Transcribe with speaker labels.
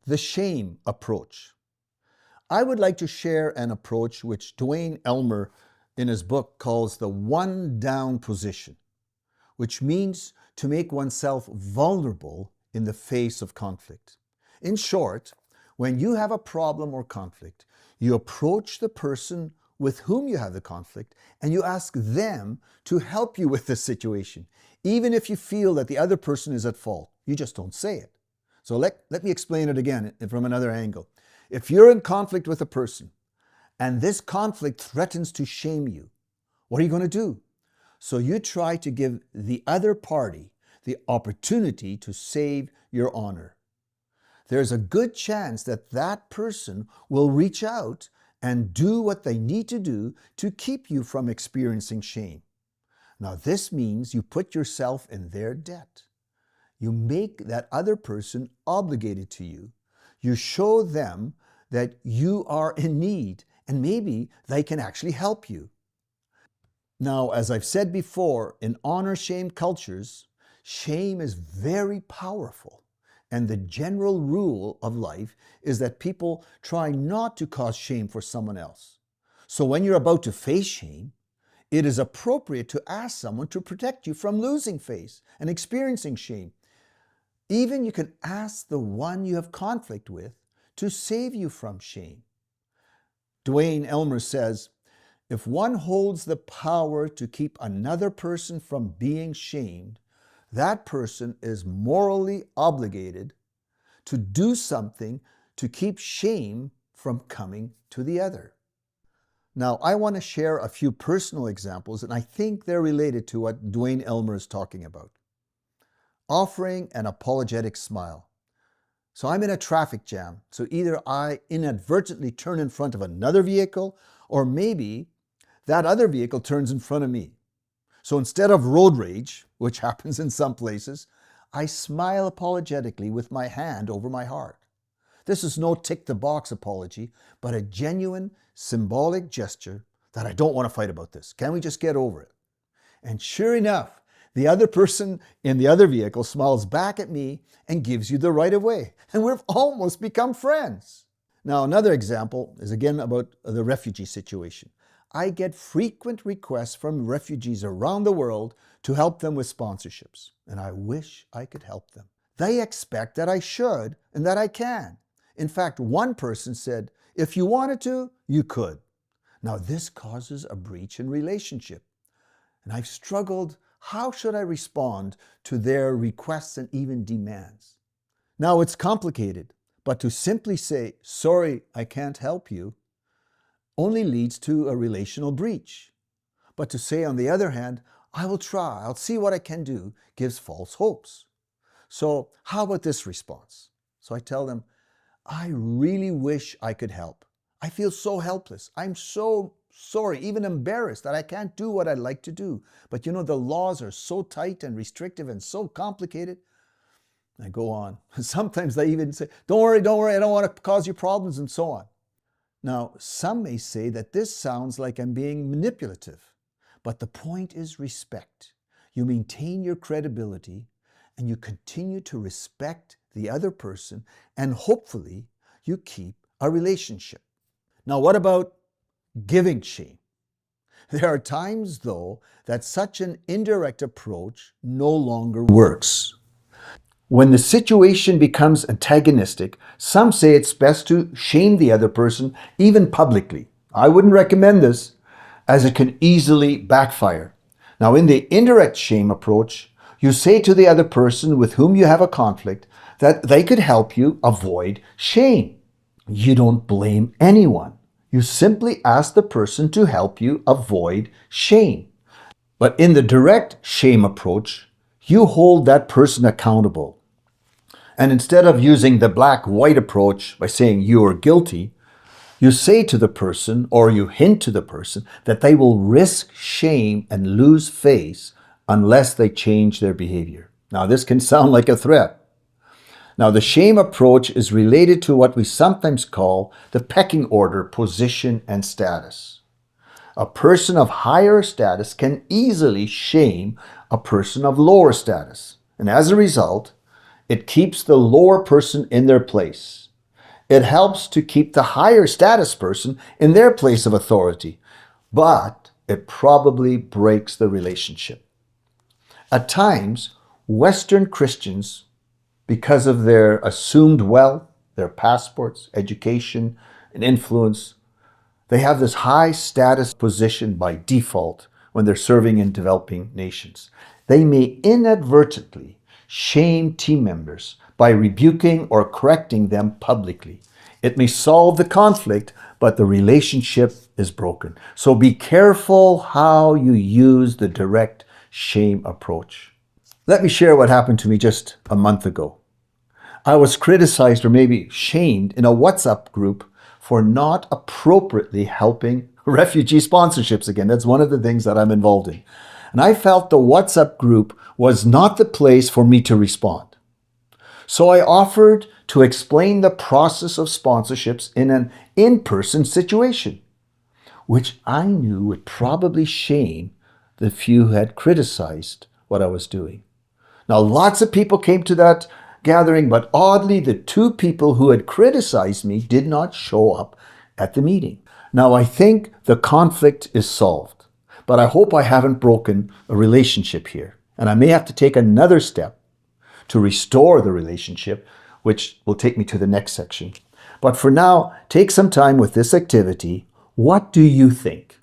Speaker 1: The shame approach. I would like to share an approach which Duane Elmer in his book calls the one down position, which means to make oneself vulnerable in the face of conflict. In short, when you have a problem or conflict, you approach the person with whom you have the conflict and you ask them to help you with the situation, even if you feel that the other person is at fault. You just don't say it. So let me explain it again from another angle. If you're in conflict with a person and this conflict threatens to shame you, what are you going to do? So you try to give the other party the opportunity to save your honor. There's a good chance that that person will reach out and do what they need to do to keep you from experiencing shame. Now, this means you put yourself in their debt. You make that other person obligated to you. You show them that you are in need and maybe they can actually help you. Now, as I've said before, in honor-shame cultures, shame is very powerful. And the general rule of life is that people try not to cause shame for someone else. So when you're about to face shame, it is appropriate to ask someone to protect you from losing face and experiencing shame. Even you can ask the one you have conflict with to save you from shame. Duane Elmer says, if one holds the power to keep another person from being shamed, that person is morally obligated to do something to keep shame from coming to the other. Now, I want to share a few personal examples, and I think they're related to what Duane Elmer is talking about. Offering an apologetic smile. So I'm in a traffic jam, so either I inadvertently turn in front of another vehicle, or maybe that other vehicle turns in front of me. So instead of road rage, which happens in some places, I smile apologetically with my hand over my heart. This is no tick-the-box apology, but a genuine, symbolic gesture that I don't want to fight about this. Can we just get over it? And sure enough, the other person in the other vehicle smiles back at me and gives you the right of way. And we've almost become friends. Now, another example is again about the refugee situation. I get frequent requests from refugees around the world to help them with sponsorships, and I wish I could help them. They expect that I should and that I can. In fact, one person said, if you wanted to, you could. Now, this causes a breach in relationship, and I've struggled. How should I respond to their requests and even demands? Now, it's complicated, but to simply say, sorry, I can't help you, only leads to a relational breach. But to say, on the other hand, I will try, I'll see what I can do, gives false hopes. So how about this response? So I tell them, I really wish I could help. I feel so helpless. I'm so sorry, even embarrassed that I can't do what I'd like to do. But the laws are so tight and restrictive and so complicated. I go on. Sometimes they even say, don't worry, I don't want to cause you problems, and so on. Now, some may say that this sounds like I'm being manipulative, but the point is respect. You maintain your credibility and you continue to respect the other person, and hopefully you keep a relationship. Now, what about giving shame? There are times, though, that such an indirect approach no longer works. When the situation becomes antagonistic, some say it's best to shame the other person, even publicly. I wouldn't recommend this, as it can easily backfire. Now, in the indirect shame approach, you say to the other person with whom you have a conflict that they could help you avoid shame. You don't blame anyone. You simply ask the person to help you avoid shame. But in the direct shame approach, you hold that person accountable. And instead of using the black-white approach by saying you are guilty, you say to the person, or you hint to the person, that they will risk shame and lose face unless they change their behavior. Now, this can sound like a threat. Now, the shame approach is related to what we sometimes call the pecking order position and status. A person of higher status can easily shame a person of lower status. And as a result, it keeps the lower person in their place. It helps to keep the higher status person in their place of authority, but it probably breaks the relationship. At times, Western Christians, because of their assumed wealth, their passports, education, and influence, they have this high status position by default when they're serving in developing nations. They may inadvertently shame team members by rebuking or correcting them publicly. It may solve the conflict, but the relationship is broken. So be careful how you use the direct shame approach. Let me share what happened to me just a month ago. I was criticized or maybe shamed in a WhatsApp group for not appropriately helping refugee sponsorships again. That's one of the things that I'm involved in. And I felt the WhatsApp group was not the place for me to respond. So I offered to explain the process of sponsorships in an in-person situation, which I knew would probably shame the few who had criticized what I was doing. Now, lots of people came to that gathering, but oddly, the two people who had criticized me did not show up at the meeting. Now, I think the conflict is solved, but I hope I haven't broken a relationship here, and I may have to take another step to restore the relationship, which will take me to the next section. But for now, take some time with this activity. What do you think?